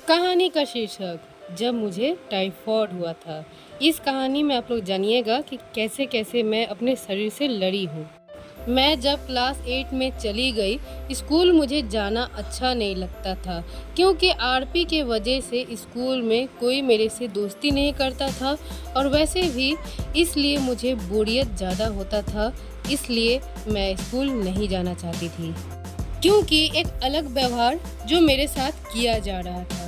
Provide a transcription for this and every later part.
कहानी का शीर्षक जब मुझे टाइफाइड हुआ था। इस कहानी में आप लोग जानिएगा कि कैसे कैसे मैं अपने शरीर से लड़ी हूँ। मैं जब क्लास 8 में चली गई, स्कूल मुझे जाना अच्छा नहीं लगता था क्योंकि आरपी के वजह से स्कूल में कोई मेरे से दोस्ती नहीं करता था और वैसे भी इसलिए मुझे बोरियत ज़्यादा होता था, इसलिए मैं स्कूल नहीं जाना चाहती थी क्योंकि एक अलग व्यवहार जो मेरे साथ किया जा रहा था।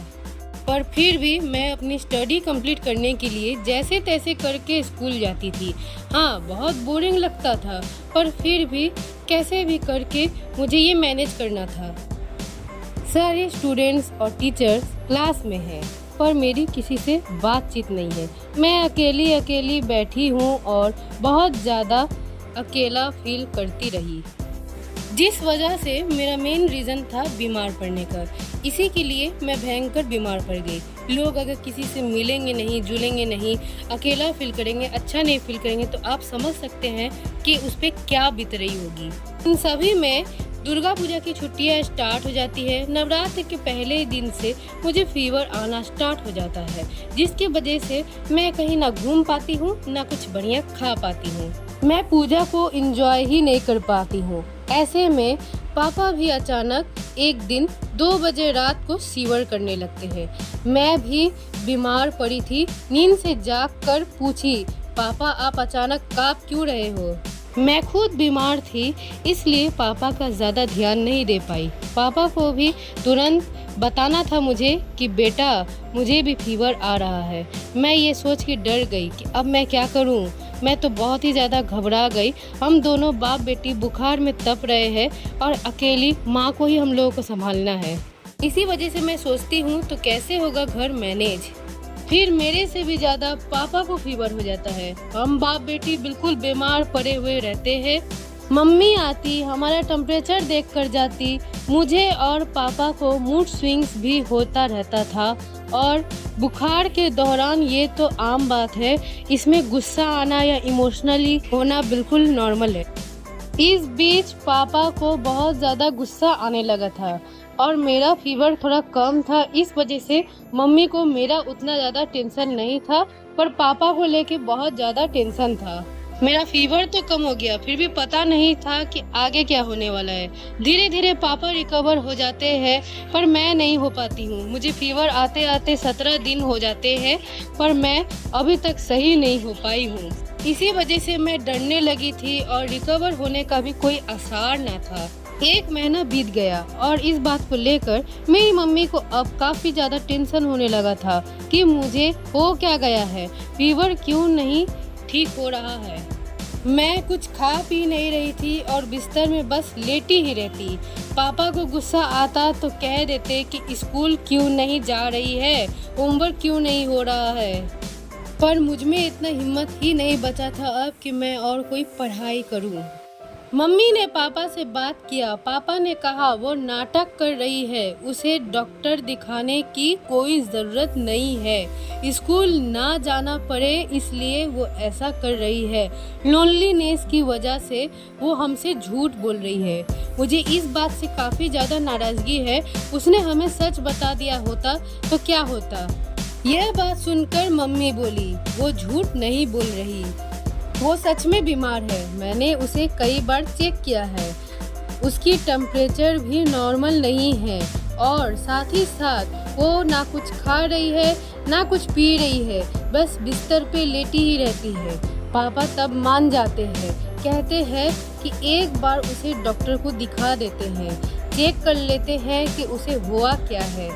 पर फिर भी मैं अपनी स्टडी कंप्लीट करने के लिए जैसे तैसे करके स्कूल जाती थी। हाँ, बहुत बोरिंग लगता था, पर फिर भी कैसे भी करके मुझे ये मैनेज करना था। सारे स्टूडेंट्स और टीचर्स क्लास में हैं, पर मेरी किसी से बातचीत नहीं है। मैं अकेली अकेली बैठी हूँ और बहुत ज़्यादा अकेला फील करती रही, जिस वजह से मेरा मेन रीज़न था बीमार पड़ने का। इसी के लिए मैं भयंकर बीमार पड़ गई। लोग अगर किसी से मिलेंगे नहीं, जुलेंगे नहीं, अकेला फील करेंगे, अच्छा नहीं फील करेंगे, तो आप समझ सकते हैं कि उस पर क्या बीत रही होगी। इन सभी में दुर्गा पूजा की छुट्टियां स्टार्ट हो जाती है। नवरात्र के पहले दिन से मुझे फीवर आना स्टार्ट हो जाता है, जिसकी वजह से मैं कहीं ना घूम पाती हूँ, ना कुछ बढ़िया खा पाती हूँ। मैं पूजा को एंजॉय ही नहीं कर पाती हूँ। ऐसे में पापा भी अचानक एक दिन 2 बजे रात को फीवर करने लगते हैं। मैं भी बीमार पड़ी थी। नींद से जाग कर पूछी, पापा आप अचानक काँप क्यों रहे हो? मैं खुद बीमार थी, इसलिए पापा का ज़्यादा ध्यान नहीं दे पाई। पापा को भी तुरंत बताना था मुझे कि बेटा मुझे भी फीवर आ रहा है। मैं ये सोच के डर गई कि अब मैं क्या करूं। मैं तो बहुत ही ज़्यादा घबरा गई। हम दोनों बाप बेटी बुखार में तप रहे हैं और अकेली माँ को ही हम लोगों को संभालना है। इसी वजह से मैं सोचती हूँ तो कैसे होगा घर मैनेज। फिर मेरे से भी ज़्यादा पापा को फीवर हो जाता है। हम बाप बेटी बिल्कुल बीमार पड़े हुए रहते हैं। मम्मी आती, हमारा टेम्परेचर देख कर जाती। मुझे और पापा को मूड स्विंग्स भी होता रहता था और बुखार के दौरान ये तो आम बात है, इसमें गुस्सा आना या इमोशनली होना बिल्कुल नॉर्मल है। इस बीच पापा को बहुत ज़्यादा गुस्सा आने लगा था और मेरा फीवर थोड़ा कम था, इस वजह से मम्मी को मेरा उतना ज़्यादा टेंशन नहीं था, पर पापा को लेके बहुत ज़्यादा टेंशन था। मेरा फीवर तो कम हो गया, फिर भी पता नहीं था कि आगे क्या होने वाला है। धीरे धीरे पापा रिकवर हो जाते हैं, पर मैं नहीं हो पाती हूँ। मुझे फीवर आते आते 17 दिन हो जाते हैं, पर मैं अभी तक सही नहीं हो पाई हूँ। इसी वजह से मैं डरने लगी थी और रिकवर होने का भी कोई आसार ना था। 1 महीना बीत गया और इस बात को लेकर मेरी मम्मी को अब काफ़ी ज़्यादा टेंशन होने लगा था कि मुझे हो क्या गया है, फीवर क्यों नहीं ठीक हो रहा है। मैं कुछ खा पी नहीं रही थी और बिस्तर में बस लेटी ही रहती। पापा को गुस्सा आता तो कह देते कि स्कूल क्यों नहीं जा रही है, होमवर्क क्यों नहीं हो रहा है। पर मुझ में इतना हिम्मत ही नहीं बचा था अब कि मैं और कोई पढ़ाई करूं। मम्मी ने पापा से बात किया। पापा ने कहा वो नाटक कर रही है, उसे डॉक्टर दिखाने की कोई ज़रूरत नहीं है, स्कूल ना जाना पड़े इसलिए वो ऐसा कर रही है। लोनलीनेस की वजह से वो हमसे झूठ बोल रही है। मुझे इस बात से काफ़ी ज़्यादा नाराज़गी है। उसने हमें सच बता दिया होता तो क्या होता। यह बात सुनकर मम्मी बोली, वो झूठ नहीं बोल रही, वो सच में बीमार है। मैंने उसे कई बार चेक किया है, उसकी टेम्परेचर भी नॉर्मल नहीं है और साथ ही साथ वो ना कुछ खा रही है ना कुछ पी रही है, बस बिस्तर पे लेटी ही रहती है। पापा तब मान जाते हैं, कहते हैं कि एक बार उसे डॉक्टर को दिखा देते हैं, चेक कर लेते हैं कि उसे हुआ क्या है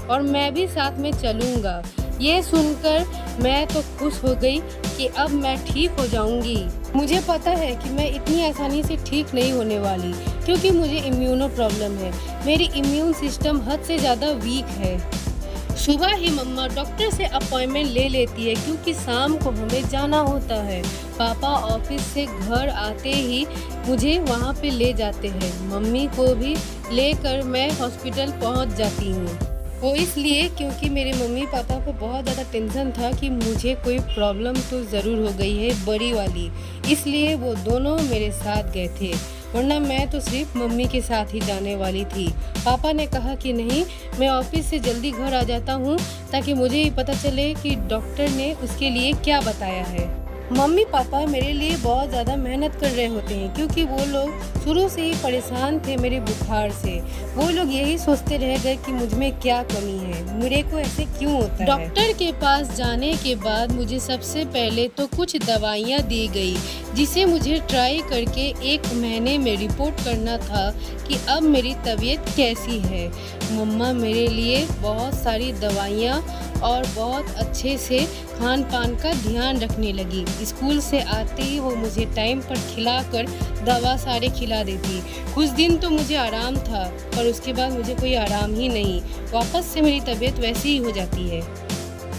और मैं भी साथ में चलूँगा। ये सुनकर मैं तो खुश हो गई कि अब मैं ठीक हो जाऊंगी। मुझे पता है कि मैं इतनी आसानी से ठीक नहीं होने वाली क्योंकि मुझे इम्यूनो प्रॉब्लम है। मेरी इम्यून सिस्टम हद से ज़्यादा वीक है। सुबह ही मम्मा डॉक्टर से अपॉइंटमेंट ले लेती है क्योंकि शाम को हमें जाना होता है। पापा ऑफिस से घर आते ही मुझे वहाँ पे ले जाते हैं। मम्मी को भी लेकर मैं हॉस्पिटल पहुँच जाती हूँ। वो इसलिए क्योंकि मेरे मम्मी पापा को बहुत ज़्यादा टेंशन था कि मुझे कोई प्रॉब्लम तो ज़रूर हो गई है बड़ी वाली, इसलिए वो दोनों मेरे साथ गए थे। वरना मैं तो सिर्फ मम्मी के साथ ही जाने वाली थी। पापा ने कहा कि नहीं, मैं ऑफिस से जल्दी घर आ जाता हूँ ताकि मुझे ही पता चले कि डॉक्टर ने उसके लिए क्या बताया है। मम्मी पापा मेरे लिए बहुत ज़्यादा मेहनत कर रहे होते हैं क्योंकि वो लोग शुरू से ही परेशान थे मेरे बुखार से। वो लोग यही सोचते रह गए कि मुझ में क्या कमी है, मेरे को ऐसे क्यों होता है। डॉक्टर के पास जाने के बाद मुझे सबसे पहले तो कुछ दवाइयाँ दी गई जिसे मुझे ट्राई करके 1 महीने में रिपोर्ट करना था कि अब मेरी तबीयत कैसी है। मम्मा मेरे लिए बहुत सारी दवाइयाँ और बहुत अच्छे से खान पान का ध्यान रखने लगी। स्कूल से आते ही वो मुझे टाइम पर खिलाकर दवा सारे खिला देती। कुछ दिन तो मुझे आराम था पर उसके बाद मुझे कोई आराम ही नहीं, वापस से मेरी तबीयत वैसी ही हो जाती है।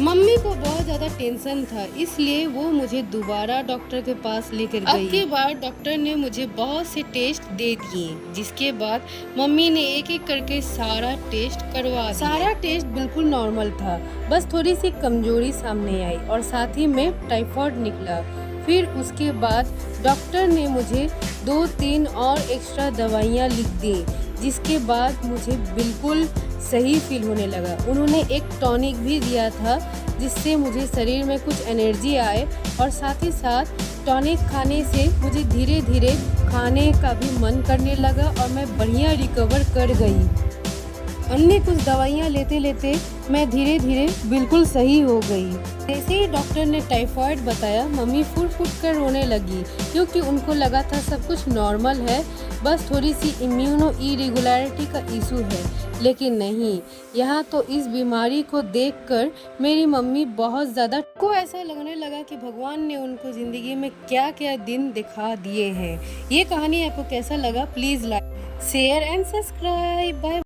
मम्मी को बहुत ज़्यादा टेंशन था, इसलिए वो मुझे दोबारा डॉक्टर के पास लेकर गई। अब की बार डॉक्टर ने मुझे बहुत से टेस्ट दे दिए, जिसके बाद मम्मी ने एक एक करके सारा टेस्ट करवा दिया। सारा टेस्ट बिल्कुल नॉर्मल था, बस थोड़ी सी कमजोरी सामने आई और साथ ही में टाइफाइड निकला। फिर उसके बाद डॉक्टर ने मुझे 2-3 और एक्स्ट्रा दवाइयाँ लिख दी, जिसके बाद मुझे बिल्कुल सही फील होने लगा। उन्होंने एक टॉनिक भी दिया था जिससे मुझे शरीर में कुछ एनर्जी आए और साथ ही साथ टॉनिक खाने से मुझे धीरे धीरे खाने का भी मन करने लगा और मैं बढ़िया रिकवर कर गई। अन्य कुछ दवाइयाँ लेते लेते मैं धीरे धीरे बिल्कुल सही हो गई। जैसे ही डॉक्टर ने टाइफाइड बताया, मम्मी फुट फुट कर रोने लगी क्योंकि उनको लगा था सब कुछ नॉर्मल है, बस थोड़ी सी इम्यूनो इरेगुलरिटी का इशू है। लेकिन नहीं, यहाँ तो इस बीमारी को देखकर मेरी मम्मी बहुत ज़्यादा को ऐसा लगने लगा कि भगवान ने उनको ज़िंदगी में क्या क्या दिन दिखा दिए हैं। ये कहानी आपको कैसा लगा? Please like, share and subscribe. Bye.